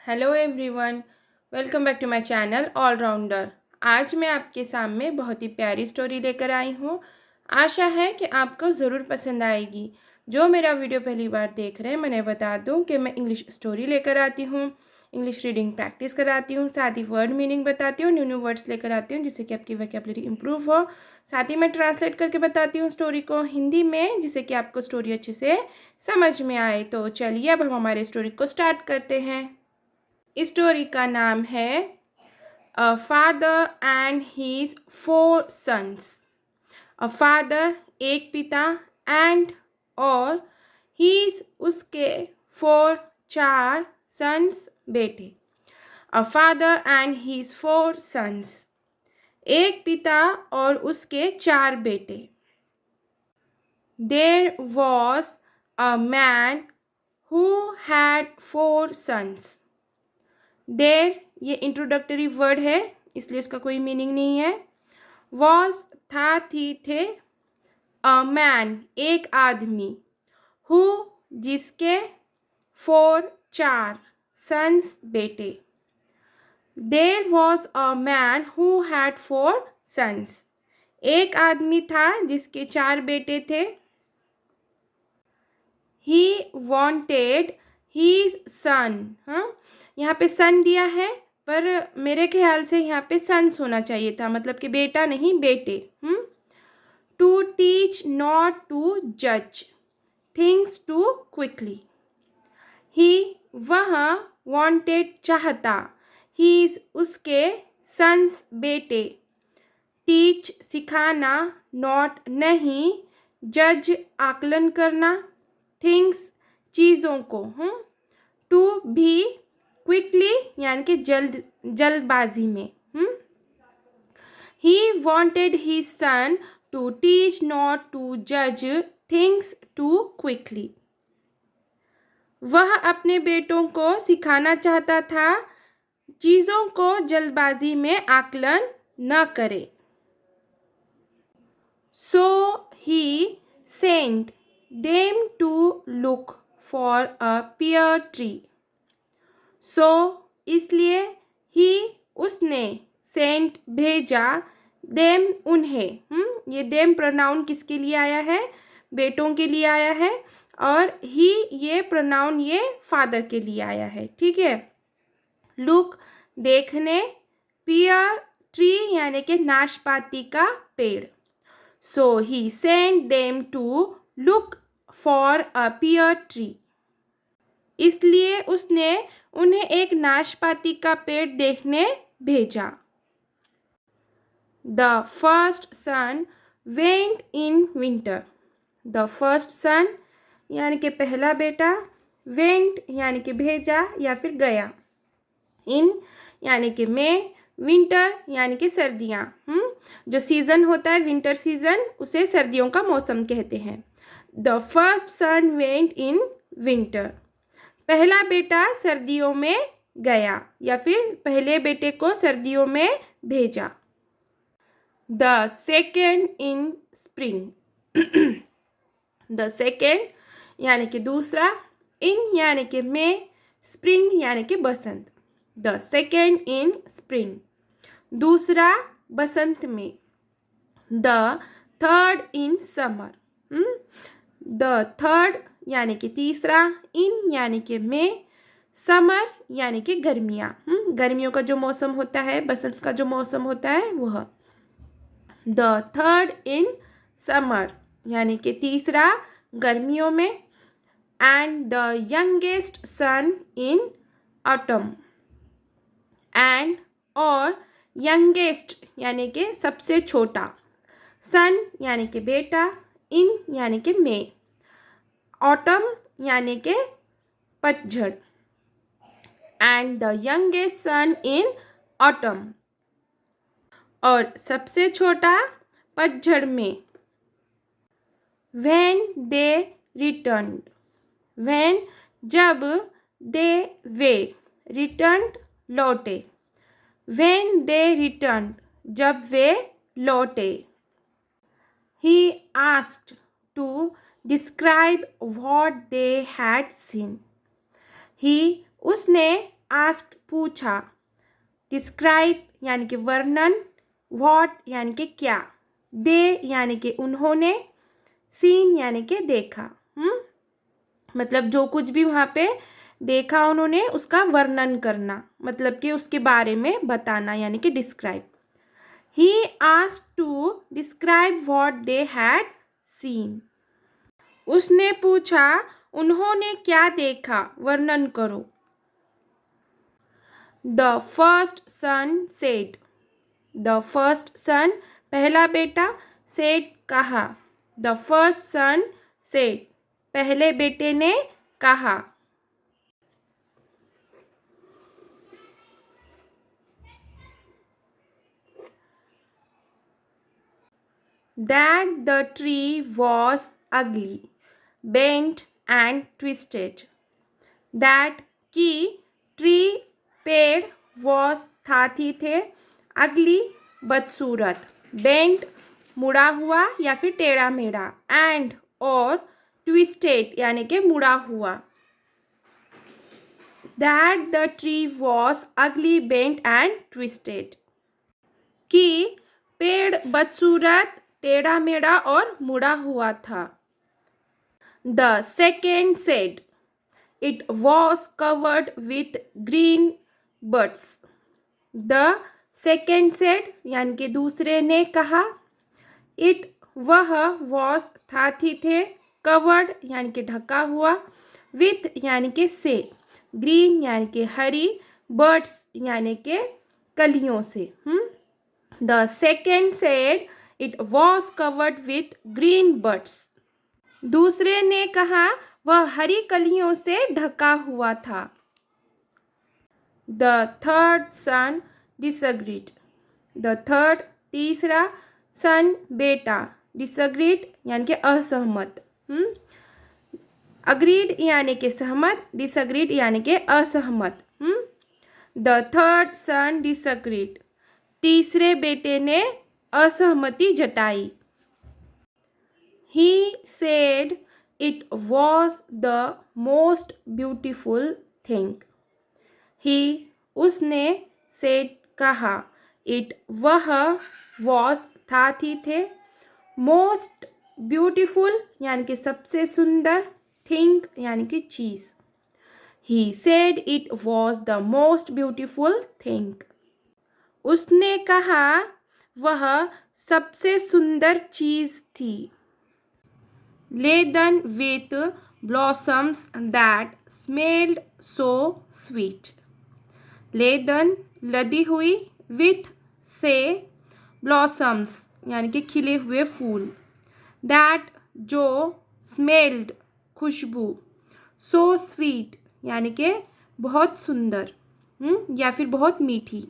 Hello everyone, welcome back to my channel Allrounder. आज मैं आपके सामने बहुत ही प्यारी स्टोरी लेकर आई हूँ। आशा है कि आपको ज़रूर पसंद आएगी। जो मेरा वीडियो पहली बार देख रहे हैं, मैंने बता दूँ कि मैं इंग्लिश स्टोरी लेकर आती हूँ, इंग्लिश रीडिंग प्रैक्टिस कराती हूँ, साथ ही वर्ड मीनिंग बताती हूँ, न्यू न्यू वर्ड्स लेकर आती हूँ जिससे कि आपकी वोकैबुलरी इंप्रूव हो। साथ ही मैं ट्रांसलेट करके बताती हूँ स्टोरी को हिंदी में, जिससे कि आपको स्टोरी अच्छे से समझ में आए। तो चलिए अब हम हमारे स्टोरी को स्टार्ट करते हैं। स्टोरी का नाम है a father and his four sons. A father एक पिता, एंड और हीज उसके फोर चार सन्स बेटे। A father and his four sons, एक पिता और उसके चार बेटे। There was a man who had four sons. There ये इंट्रोडक्टरी वर्ड है, इसलिए इसका कोई मीनिंग नहीं है। वॉज था, थी, थे। अ मैन एक आदमी, हु जिसके, फोर चार, सन्स बेटे। There was a man who had four sons, एक आदमी था जिसके चार बेटे थे। He wanted his son. हाँ, यहाँ पे सन दिया है, पर मेरे ख्याल से यहाँ पे सन्स होना चाहिए था, मतलब कि बेटा नहीं बेटे। टू टीच नॉट टू जज थिंग्स टू क्विकली। ही वह, वॉन्टेड चाहता, हीज उसके, सन्स बेटे, टीच सिखाना, नॉट नहीं, जज आकलन करना, थिंग्स चीज़ों को, टू भी क्विकली यानी कि जल्दबाजी में। He wanted his son to teach not to जज थिंग्स टू क्विकली। वह अपने बेटों को सिखाना चाहता था चीज़ों को जल्दबाजी में आकलन न करे। So he sent them to look for a pear tree. So इसलिए, ही उसने, सेंट भेजा, देम उन्हें। ये देम प्रोनाउन किसके लिए आया है? बेटों के लिए आया है। और ही ये प्रोनाउन ये फादर के लिए आया है। ठीक है। लुक देखने, पियर ट्री यानी कि नाशपाती का पेड़। So he sent them to look for a pear tree. इसलिए उसने उन्हें एक नाशपाती का पेड़ देखने भेजा। The first son went in winter. The first son यानी कि पहला बेटा, वेंट यानी कि भेजा या फिर गया, इन यानी कि में, विंटर यानी कि सर्दियाँ। जो सीज़न होता है विंटर सीज़न, उसे सर्दियों का मौसम कहते हैं। The first son went in winter, पहला बेटा सर्दियों में गया या फिर पहले बेटे को सर्दियों में भेजा। The second in spring. The second यानी कि दूसरा, इन यानी कि में, स्प्रिंग यानी कि बसंत। द सेकेंड इन स्प्रिंग, दूसरा बसंत में। The third in summer. The third यानी कि तीसरा, इन यानी कि में, समर यानी कि गर्मियाँ। गर्मियों का जो मौसम होता है, बसंत का जो मौसम होता है वह। द थर्ड इन समर यानी कि तीसरा गर्मियों में। And the youngest son in autumn. And और यंगेस्ट यानी कि सबसे छोटा, सन यानी कि बेटा, इन यानी कि में, ऑटम यानी कि पतझड़। And the youngest son in autumn, और सबसे छोटा पतझड़ में। व्हेन दे रिटर्न, व्हेन जब, दे वे, रिटर्न लौटे। व्हेन दे रिटर्न जब वे लौटे। He asked to describe what they had seen. He उसने आस्क्ड पूछा, डिस्क्राइब यानी कि वर्णन, व्हाट यानी कि क्या, दे यानी कि उन्होंने, सीन यानी कि देखा। मतलब जो कुछ भी वहाँ पे देखा उन्होंने उसका वर्णन करना, मतलब कि उसके बारे में बताना यानी कि describe. He asked to describe what they had seen. उसने पूछा उन्होंने क्या देखा, वर्णन करो। The first son said. The first son पहला बेटा, said कहा। The first son said पहले बेटे ने कहा। That the tree was ugly, bent and twisted. That की tree पेड़ was हाथी थे, ugly बदसूरत, bent मुड़ा हुआ या फिर टेढ़ा मेढ़ा, and और twisted यानी कि मुड़ा हुआ। That the tree was ugly, bent and twisted. कि पेड़ बदसूरत, टेढ़ा मेढ़ा और मुड़ा हुआ था। The second said, it was covered with green buds. The second said यानी कि दूसरे ने कहा, it वह was हाथी थे, covered यानी कि ढका हुआ, with यानी कि से, green यानी कि हरी, buds यानी कि कलियों से। The second said it was covered with green buds. दूसरे ने कहा वह हरी कलियों से ढका हुआ था। The third son disagreed. The third तीसरा, son बेटा, disagreed यानी कि असहमत। Agreed यानी कि सहमत, disagreed यानी कि असहमत। The third son disagreed. तीसरे बेटे ने असहमति जताई। He said it was the most beautiful thing. He उसने said कहा, it वह was हाथी थे, most beautiful यानी कि सबसे सुंदर, thing यानी कि चीज़। He said it was the most beautiful thing. उसने कहा वह सबसे सुंदर चीज़ थी। Laden with blossoms that smelled so sweet. Laden लदी हुई, with से, blossoms यानी कि खिले हुए फूल, that जो, smelled खुशबू, so sweet यानी कि बहुत सुंदर या फिर बहुत मीठी।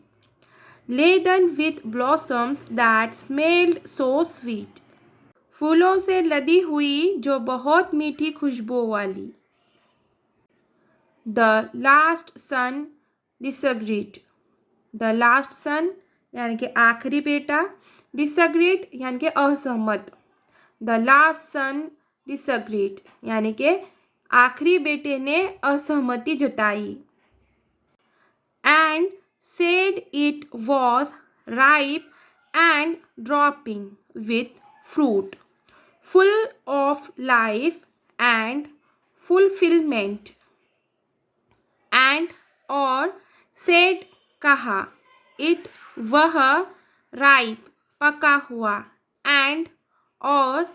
Laden with blossoms that smelled so sweet. फूलों से लदी हुई जो बहुत मीठी खुशबू वाली। The last son disagreed. The last son यानी कि आखिरी बेटा, disagreed यानी कि असहमत। The last son disagreed यानी कि आखिरी बेटे ने असहमति जताई। And said it was ripe and dropping with fruit, full of life and fulfillment. And और said कहा, it वह, ripe पका हुआ, and और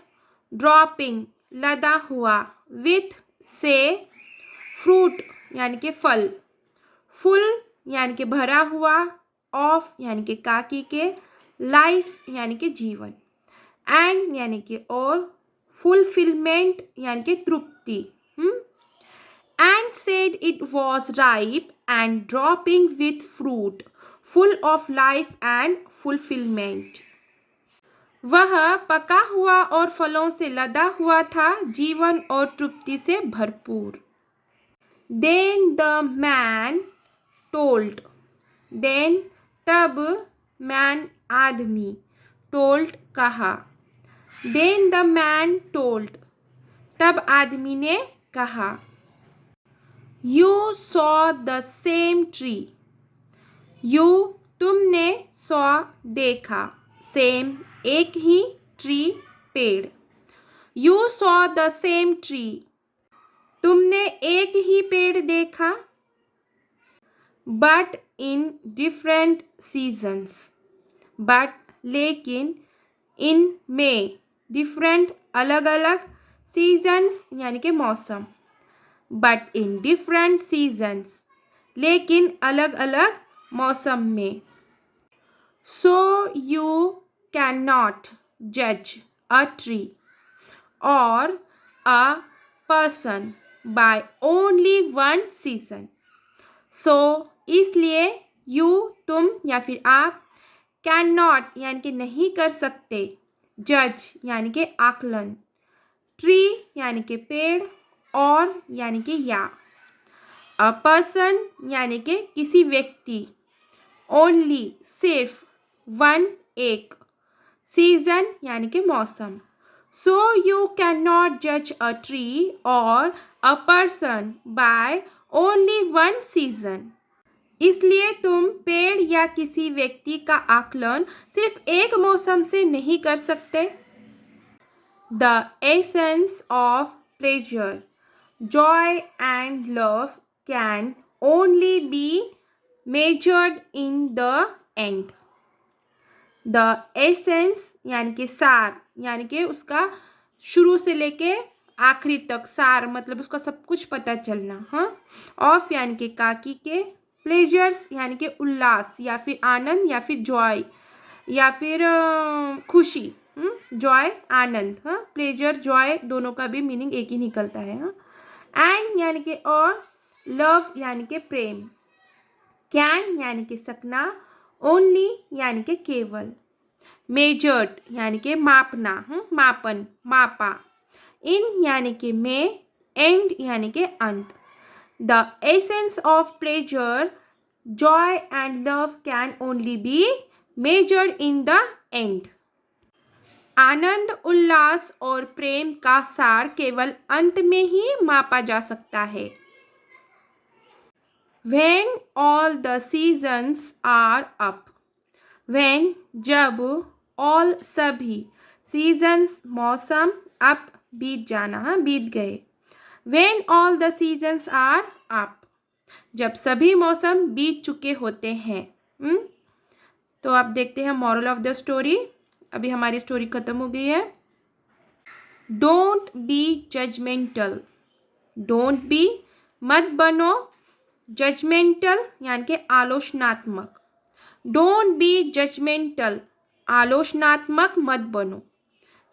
dropping लदा हुआ, with से, fruit यानी कि फल, full यानी कि भरा हुआ, ऑफ यानी कि काकी के, लाइफ यानी कि जीवन, एंड यानी कि और, फुलफिलमेंट यानी कि तृप्ति। And said it was ripe and dropping with fruit, full of life and fulfilment. वह पका हुआ और फलों से लदा हुआ था, जीवन और तृप्ति से भरपूर। Then the man told, then तब, मैन आदमी, टोल्ड कहा। देन द मैन टोल्ड तब आदमी ने कहा। You saw the same tree. You तुमने saw देखा. Same एक ही, tree पेड़. You saw the same tree. तुमने एक ही पेड़ देखा. But in different seasons. But लेकिन in में different अलग अलग seasons यानी कि मौसम. But in different seasons लेकिन अलग अलग मौसम में. So you cannot judge a tree or a person by only one season. So इसलिए you तुम या फिर आप cannot यानी कि नहीं कर सकते. Judge यानी कि आकलन. Tree यानी कि पेड़. और यानी कि या. A person यानी कि किसी व्यक्ति. Only सिर्फ. One एक. Season यानी कि मौसम. So you cannot judge a tree or a person by only one season. इसलिए तुम पेड़ या किसी व्यक्ति का आकलन सिर्फ एक मौसम से नहीं कर सकते. The essence of pleasure, joy and love can only be measured in the end. The essence यानी कि सार यानी कि उसका शुरू से लेके आखिरी तक सार मतलब उसका सब कुछ पता चलना. हाँ. ऑफ यानी कि काकी के. प्लेजर्स यानी कि उल्लास या फिर आनंद या फिर जॉय या फिर खुशी. जॉय आनंद. हाँ. प्लेजर जॉय दोनों का भी मीनिंग एक ही निकलता है. हाँ. एंड यानी कि और. लव यानी कि प्रेम. कैन यानी कि सकना. ओनली यानी कि केवल. मेजर्ड यानी कि मापना. मापन मापा. इन यानी कि में. एंड यानी कि अंत. The essence of pleasure, joy and love can only be measured in the end. आनंद उल्लास और प्रेम का सार केवल अंत में ही मापा जा सकता है. When all the seasons are up. When जब all सभी seasons मौसम up बीत जाना. हाँ बीत गए. When all the seasons are up जब सभी मौसम बीत चुके होते हैं. तो आप देखते हैं मॉरल ऑफ द स्टोरी. अभी हमारी स्टोरी खत्म हो गई है. Don't be judgemental. Don't be मत बनो. जजमेंटल यानी कि आलोचनात्मक. डोंट बी जजमेंटल आलोचनात्मक मत बनो.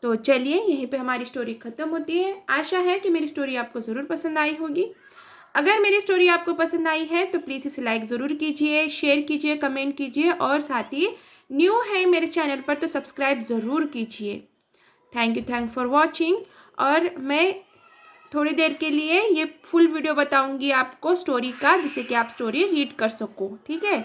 तो चलिए यहीं पे हमारी स्टोरी ख़त्म होती है. आशा है कि मेरी स्टोरी आपको ज़रूर पसंद आई होगी. अगर मेरी स्टोरी आपको पसंद आई है तो प्लीज़ इसे लाइक ज़रूर कीजिए, शेयर कीजिए, कमेंट कीजिए और साथ ही न्यू है मेरे चैनल पर तो सब्सक्राइब ज़रूर कीजिए. Thank for watching. और मैं थोड़ी देर के लिए ये फुल वीडियो बताऊंगी आपको स्टोरी का जिससे कि आप स्टोरी रीड कर सको. ठीक है.